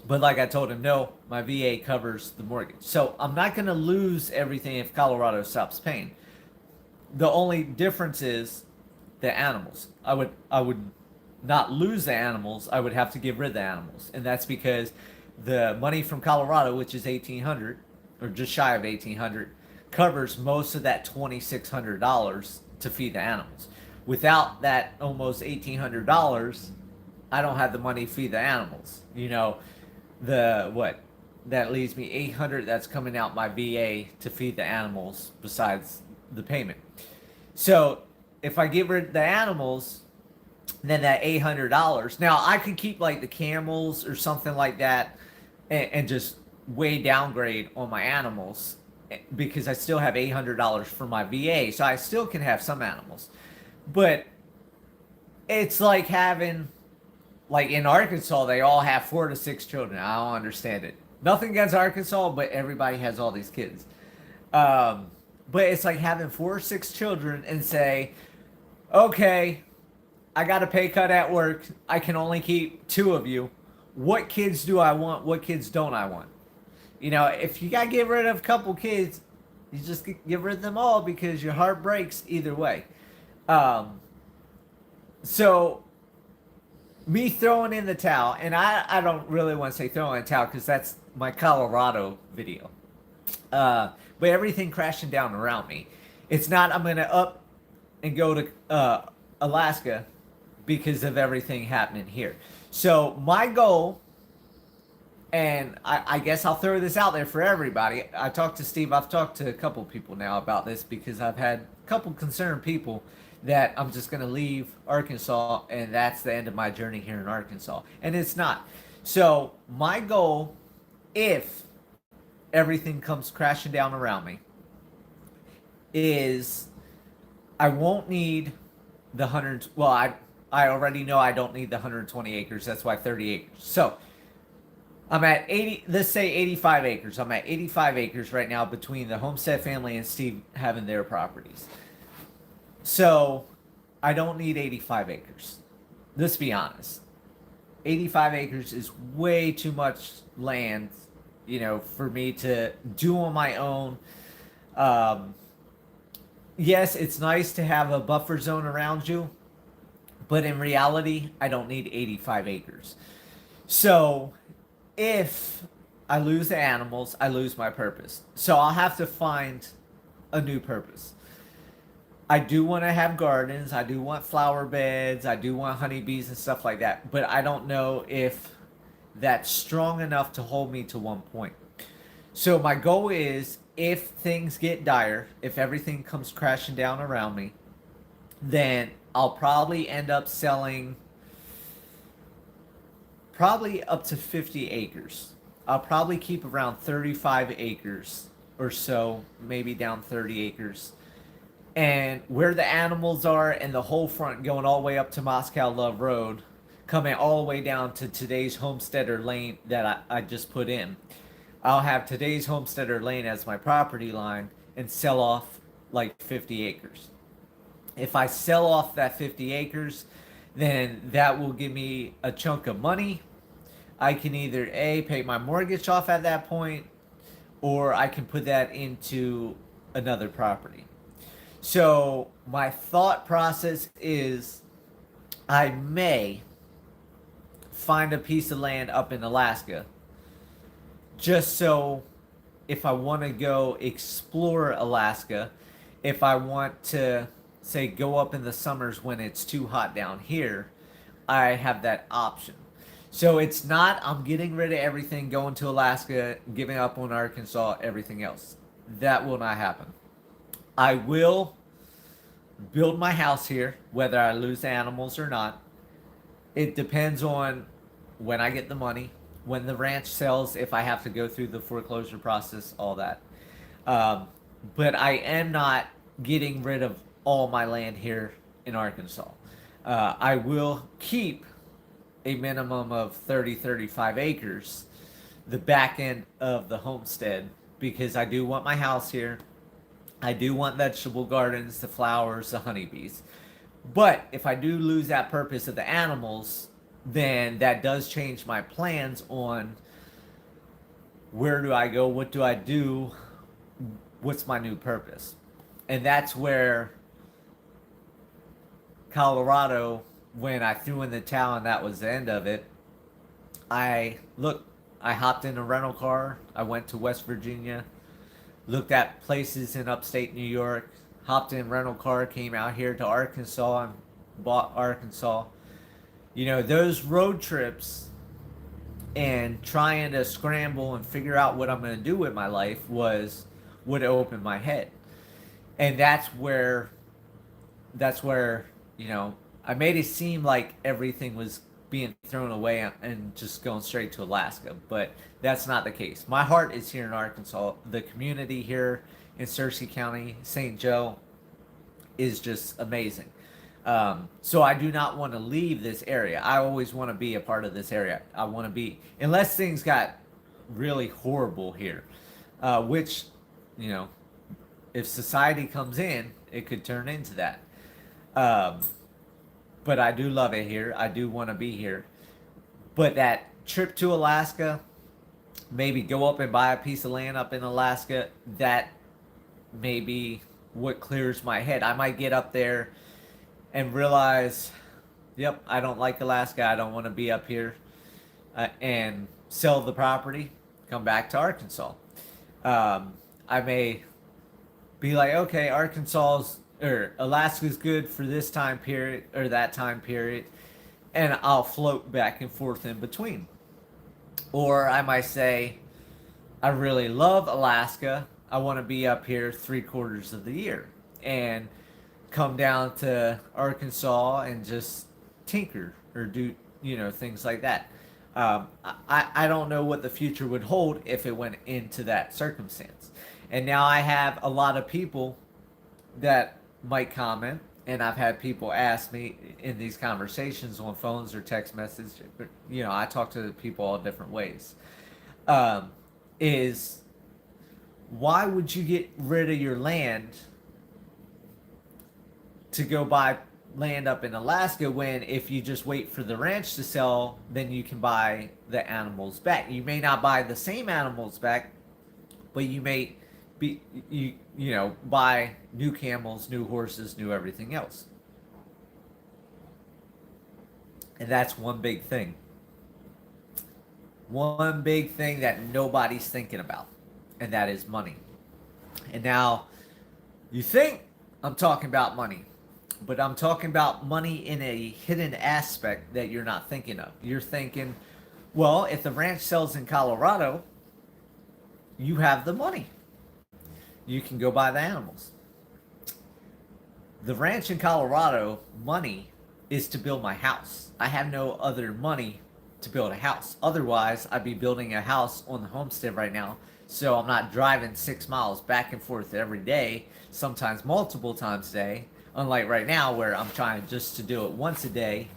But like I told him, no, my VA covers the mortgage. So I'm not going to lose everything if Colorado stops paying. The only difference is the animals. I would not lose the animals. I would have to get rid of the animals. And that's because the money from Colorado, which is $1,800 or just shy of $1,800, covers most of that $2,600 to feed the animals. Without that almost $1,800, I don't have the money to feed the animals. You know, that leaves me $800 that's coming out my VA to feed the animals besides the payment. So if I get rid of the animals, then that $800, now I could keep like the camels or something like that and just way downgrade on my animals, because I still have $800 for my VA, so I still can have some animals. But it's like having, like in Arkansas, they all have 4 to 6 children. I don't understand it. Nothing against Arkansas, but everybody has all these kids. But it's like having 4 or 6 children and say, okay, I got a pay cut at work. I can only keep 2 of you. What kids do I want? What kids don't I want? You know, if you got to get rid of a couple kids, you just get rid of them all because your heart breaks either way. So me throwing in the towel, and I don't really want to say throwing in the towel because that's my Colorado video. But everything crashing down around me. It's not I'm gonna up and go to Alaska because of everything happening here. So my goal, and I guess I'll throw this out there for everybody. I talked to Steve. I've talked to a couple people now about this because I've had a couple concerned people that I'm just going to leave Arkansas and that's the end of my journey here in Arkansas. And it's not. So my goal, if everything comes crashing down around me, is I won't need the 100. Well, I already know I don't need the 120 acres. That's why 30 acres. So I'm at 80, let's say 85 acres. I'm at 85 acres right now between the Homestead family and Steve having their properties. So I don't need 85 acres. Let's be honest. 85 acres is way too much land, for me to do on my own. Yes, it's nice to have a buffer zone around you, but in reality, I don't need 85 acres. So if I lose the animals, I lose my purpose. So I'll have to find a new purpose. I do want to have gardens. I do want flower beds. I do want honeybees and stuff like that. But I don't know if that's strong enough to hold me to one point. So my goal is, if things get dire, if everything comes crashing down around me, then I'll probably end up selling probably up to 50 acres. I'll probably keep around 35 acres or so, maybe down 30 acres. And where the animals are and the whole front going all the way up to Moscow Love Road, coming all the way down to today's Homesteader Lane that I just put in. I'll have today's Homesteader Lane as my property line and sell off like 50 acres. If I sell off that 50 acres, then that will give me a chunk of money. I can either pay my mortgage off at that point, or I can put that into another property. So my thought process is, I may find a piece of land up in Alaska, just so if I want to go explore Alaska, if I want to, say, go up in the summers when it's too hot down here, I have that option. So it's not I'm getting rid of everything, going to Alaska, giving up on Arkansas, everything else. That will not happen. I will build my house here, whether I lose the animals or not. It depends on when I get the money, when the ranch sells, if I have to go through the foreclosure process, all that. But I am not getting rid of all my land here in Arkansas. I will keep a minimum of 35 acres, the back end of the homestead, because I do want my house here. I do want vegetable gardens, the flowers, the honeybees. But if I do lose that purpose of the animals, then that does change my plans on where do I go, what do I do, what's my new purpose. And that's where Colorado, when I threw in the towel and that was the end of it, I hopped in a rental car. I went to West Virginia, looked at places in upstate New York, hopped in a rental car, came out here to Arkansas and bought Arkansas. Those road trips and trying to scramble and figure out what I'm going to do with my life would open my head. And that's where I made it seem like everything was being thrown away and just going straight to Alaska, but that's not the case. My heart is here in Arkansas. The community here in Searcy County, St. Joe, is just amazing. So I do not want to leave this area. I always want to be a part of this area. I want to be, unless things got really horrible here, which, if society comes in, it could turn into that. But I do love it here. I do want to be here. But that trip to Alaska, maybe go up and buy a piece of land up in Alaska, that may be what clears my head. I might get up there and realize yep, I don't like Alaska. I don't want to be up here, and sell the property, come back to Arkansas. I may be like, okay, Arkansas's or Alaska's good for this time period or that time period, and I'll float back and forth in between. Or I might say, I really love Alaska. I want to be up here 3 quarters of the year and come down to Arkansas and just tinker or do, things like that. I don't know what the future would hold if it went into that circumstance. And now I have a lot of people that might comment, and I've had people ask me in these conversations on phones or text messages. I talk to people all different ways. Is why would you get rid of your land to go buy land up in Alaska when if you just wait for the ranch to sell, then you can buy the animals back? You may not buy the same animals back, but you may buy new camels, new horses, new everything else. And that's one big thing. One big thing that nobody's thinking about, and that is money. And now, you think I'm talking about money, but I'm talking about money in a hidden aspect that you're not thinking of. You're thinking, well, if the ranch sells in Colorado, you have the money. You can go buy the animals. The ranch in Colorado money is to build my house. I have no other money to build a house. Otherwise, I'd be building a house on the homestead right now. So I'm not driving 6 miles back and forth every day, sometimes multiple times a day. Unlike right now where I'm trying just to do it once a day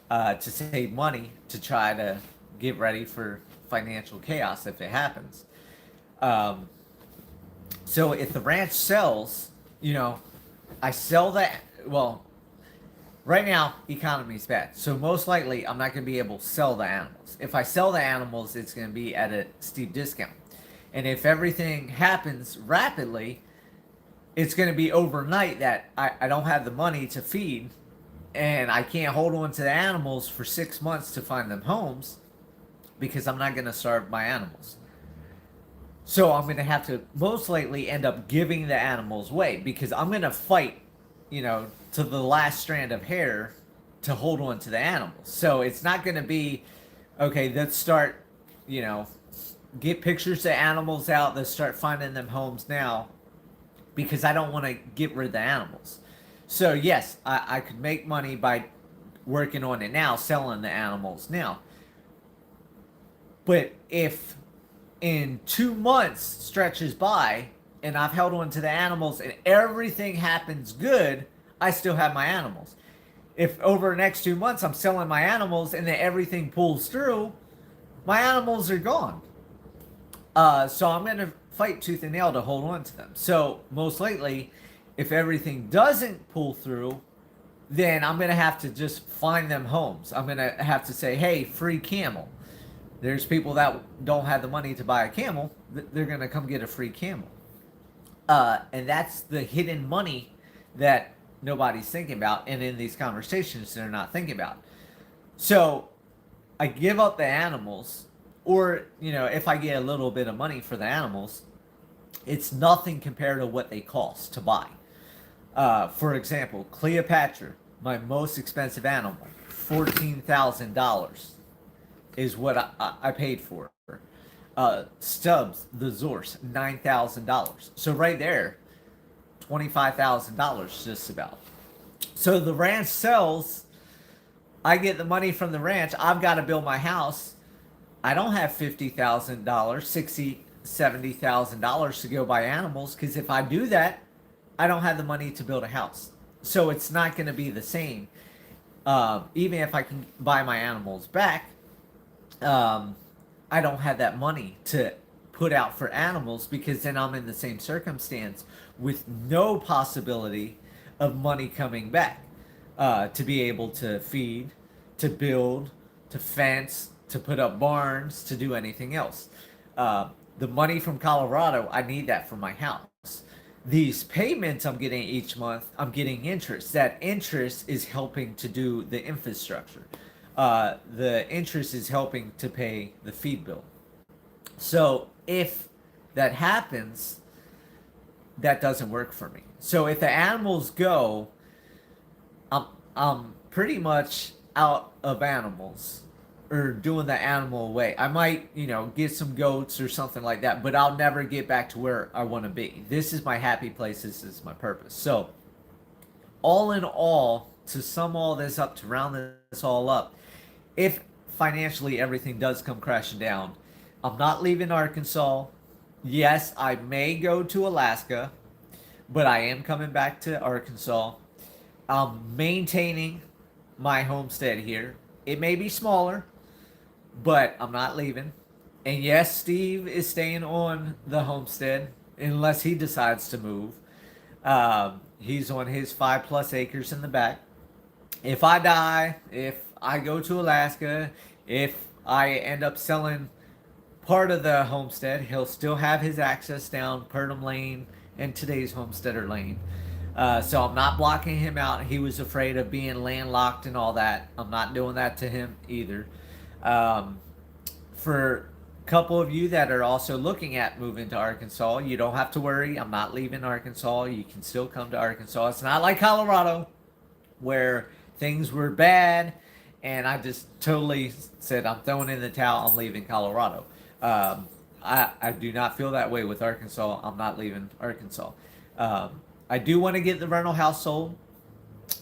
to save money to try to get ready for financial chaos if it happens. So if the ranch sells, I sell that. Well, right now, economy's bad. So most likely, I'm not going to be able to sell the animals. If I sell the animals, it's going to be at a steep discount. And if everything happens rapidly, it's going to be overnight that I don't have the money to feed and I can't hold on to the animals for 6 months to find them homes because I'm not going to starve my animals. So I'm going to have to most likely end up giving the animals away because I'm going to fight, to the last strand of hair to hold on to the animals. So it's not going to be, okay, let's start, get pictures of animals out. Let's start finding them homes now because I don't want to get rid of the animals. So yes, I could make money by working on it now, selling the animals now. But if in 2 months stretches by and I've held on to the animals and everything happens good, I still have my animals. If over the next 2 months I'm selling my animals and then everything pulls through, my animals are gone. So I'm going to fight tooth and nail to hold on to them. So most likely, if everything doesn't pull through, then I'm going to have to just find them homes. I'm going to have to say, hey, free camel. There's people that don't have the money to buy a camel. They're going to come get a free camel. And that's the hidden money that nobody's thinking about. And in these conversations, they're not thinking about. So I give up the animals. Or, if I get a little bit of money for the animals, it's nothing compared to what they cost to buy. For example, Cleopatra, my most expensive animal, $14,000 is what I paid for. Stubbs, the Zorse, $9,000. So right there, $25,000 just about. So the ranch sells, I get the money from the ranch, I've got to build my house. I don't have $50,000, $60,000, $70,000 to go buy animals because if I do that, I don't have the money to build a house. So it's not going to be the same. Even if I can buy my animals back, I don't have that money to put out for animals because then I'm in the same circumstance with no possibility of money coming back to be able to feed, to build, to fence, to put up barns, to do anything else. The money from Colorado, I need that for my house. these payments I'm getting each month, I'm getting interest. That interest is helping to do the infrastructure. The interest is helping to pay the feed bill. So if that happens, that doesn't work for me. So if the animals go, I'm pretty much out of animals or doing the animal away. I might, get some goats or something like that, but I'll never get back to where I want to be. This is my happy place. This is my purpose. So, all in all, to sum all this up, to round this all up, if financially everything does come crashing down, I'm not leaving Arkansas. Yes, I may go to Alaska, but I am coming back to Arkansas. I'm maintaining my homestead here. It may be smaller, but I'm not leaving. And yes, Steve is staying on the homestead unless he decides to move. He's on his 5+ acres in the back. If I die, if I go to Alaska, if I end up selling part of the homestead, he'll still have his access down Purdom Lane and today's Homesteader Lane. So I'm not blocking him out. He was afraid of being landlocked and all that. I'm not doing that to him either. For a couple of you that are also looking at moving to Arkansas, you don't have to worry. I'm not leaving Arkansas. You can still come to Arkansas. It's not like Colorado where things were bad and I just totally said I'm throwing in the towel. I'm leaving Colorado. I do not feel that way with Arkansas. I'm not leaving Arkansas. I do want to get the rental house sold.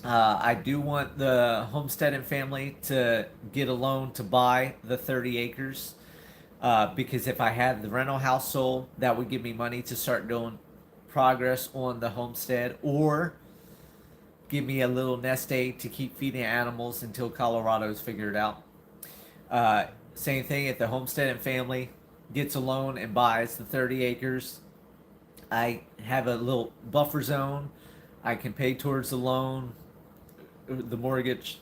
I do want the Homesteading family to get a loan to buy the 30 acres because if I had the rental house sold, that would give me money to start doing progress on the homestead or give me a little nest egg to keep feeding animals until Colorado's figured out. Same thing if the Homesteading family gets a loan and buys the 30 acres. I have a little buffer zone. I can pay towards the loan, the mortgage,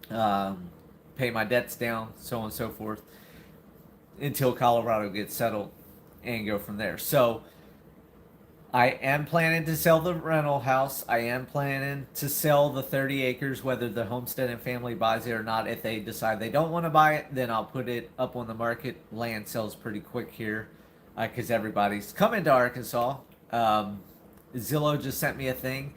pay my debts down, so on and so forth, until Colorado gets settled and go from there. So I am planning to sell the rental house. I am planning to sell the 30 acres, whether the Homesteading family buys it or not. If they decide they don't want to buy it, then I'll put it up on the market. Land sells pretty quick here because everybody's coming to Arkansas. Zillow just sent me a thing.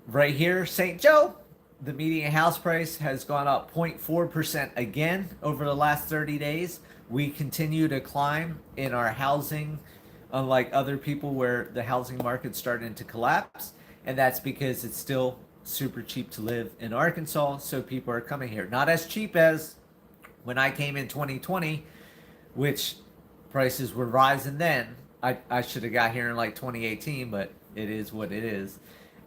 Right here, St. Joe, the median house price has gone up 0.4% again over the last 30 days. We continue to climb in our housing, unlike other people where the housing market's starting to collapse. And that's because it's still super cheap to live in Arkansas, so people are coming here. Not as cheap as when I came in 2020, which prices were rising then. I should have got here in like 2018, but it is what it is.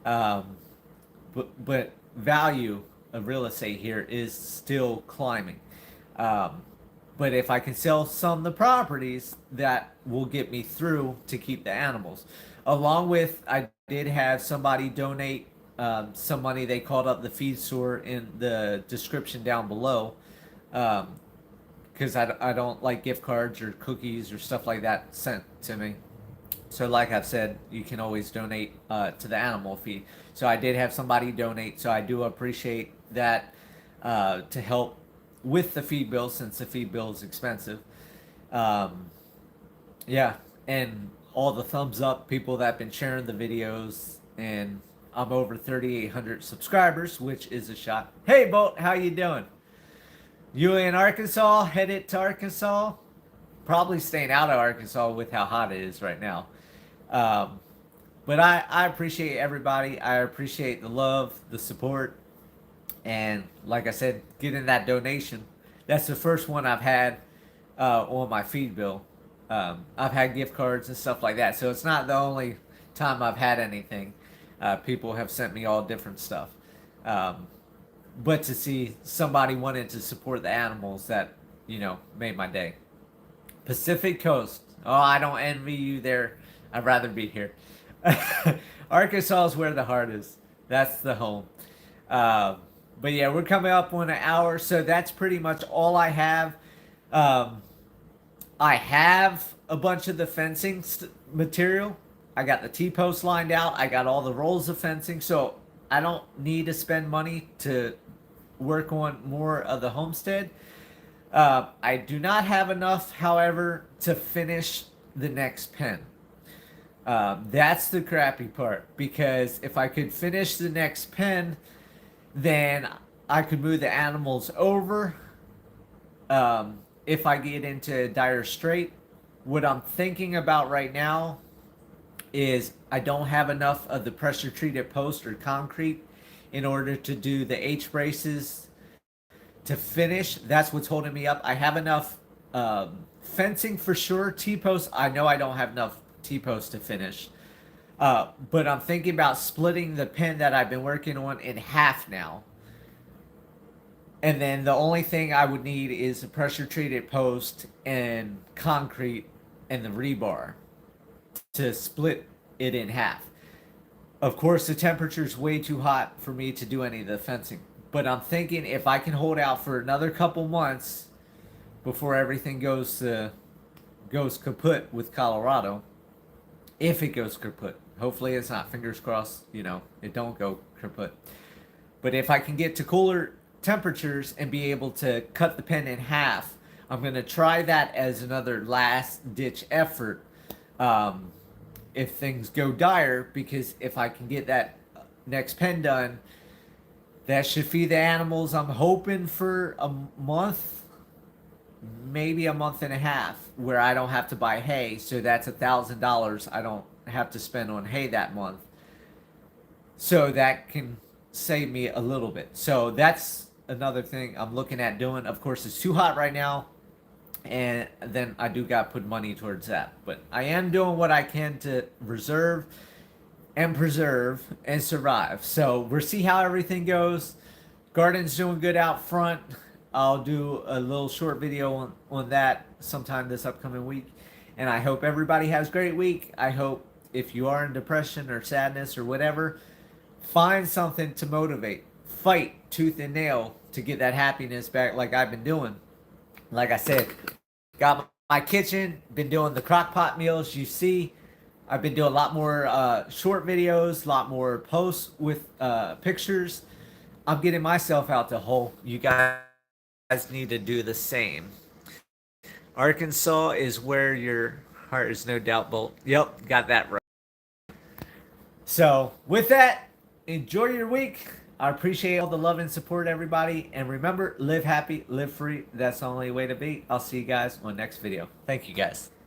But value of real estate here is still climbing. But if I can sell some of the properties, that will get me through to keep the animals. Along with, I did have somebody donate some money. They called up the feed store in the description down below. Because I don't like gift cards or cookies or stuff like that sent to me. So like I've said, you can always donate to the animal feed. So I did have somebody donate, so I do appreciate that to help with the feed bill since the feed bill is expensive. Yeah, and all the thumbs up, people that have been sharing the videos, and I'm over 3,800 subscribers, which is a shot. Hey, Bolt, how you doing? You in Arkansas, headed to Arkansas? Probably staying out of Arkansas with how hot it is right now. But I appreciate everybody. I appreciate the love, the support. And like I said, getting that donation. That's the first one I've had on my feed bill. I've had gift cards and stuff like that. So it's not the only time I've had anything. People have sent me all different stuff. But to see somebody wanting to support the animals, that, made my day. Pacific Coast. Oh, I don't envy you there. I'd rather be here. Arkansas is where the heart is. That's the home. But yeah, we're coming up on an hour, so that's pretty much all I have. I have a bunch of the fencing material I got the T-post lined out. I got all the rolls of fencing. So I don't need to spend money to work on more of the homestead. I do not have enough, however, to finish the next pen. That's the crappy part, because if I could finish the next pen, then I could move the animals over. If I get into dire strait, what I'm thinking about right now is I don't have enough of the pressure treated post or concrete in order to do the H braces to finish. That's what's holding me up. I have enough fencing for sure. T-posts, I know I don't have enough T-posts to finish. But I'm thinking about splitting the pen that I've been working on in half now. And then the only thing I would need is a pressure treated post and concrete and the rebar to split it in half. Of course, the temperature is way too hot for me to do any of the fencing. But I'm thinking if I can hold out for another couple months before everything goes kaput with Colorado, if it goes kaput. Hopefully it's not. Fingers crossed, it don't go kaput. But if I can get to cooler temperatures and be able to cut the pen in half, I'm going to try that as another last ditch effort if things go dire, because if I can get that next pen done, that should feed the animals. I'm hoping for a month, maybe a month and a half, where I don't have to buy hay. So that's $1,000 I don't have to spend on hay that month. So that can save me a little bit. So that's another thing I'm looking at doing. Of course, it's too hot right now, and then I do got to put money towards that. But I am doing what I can to reserve and preserve and survive. So we'll see how everything goes. Garden's doing good out front. I'll do a little short video on that sometime this upcoming week. And I hope everybody has a great week. I hope if you are in depression or sadness or whatever, find something to motivate. Fight tooth and nail to get that happiness back, like I've been doing. Like I said, got my kitchen, been doing the crock pot meals. You see, I've been doing a lot more short videos, a lot more posts with pictures. I'm getting myself out the hole. You guys need to do the same. Arkansas is where your heart is no doubt built. Yep, got that right. So with that, enjoy your week. I appreciate all the love and support, everybody. And remember, live happy, live free. That's the only way to be. I'll see you guys on the next video. Thank you, guys.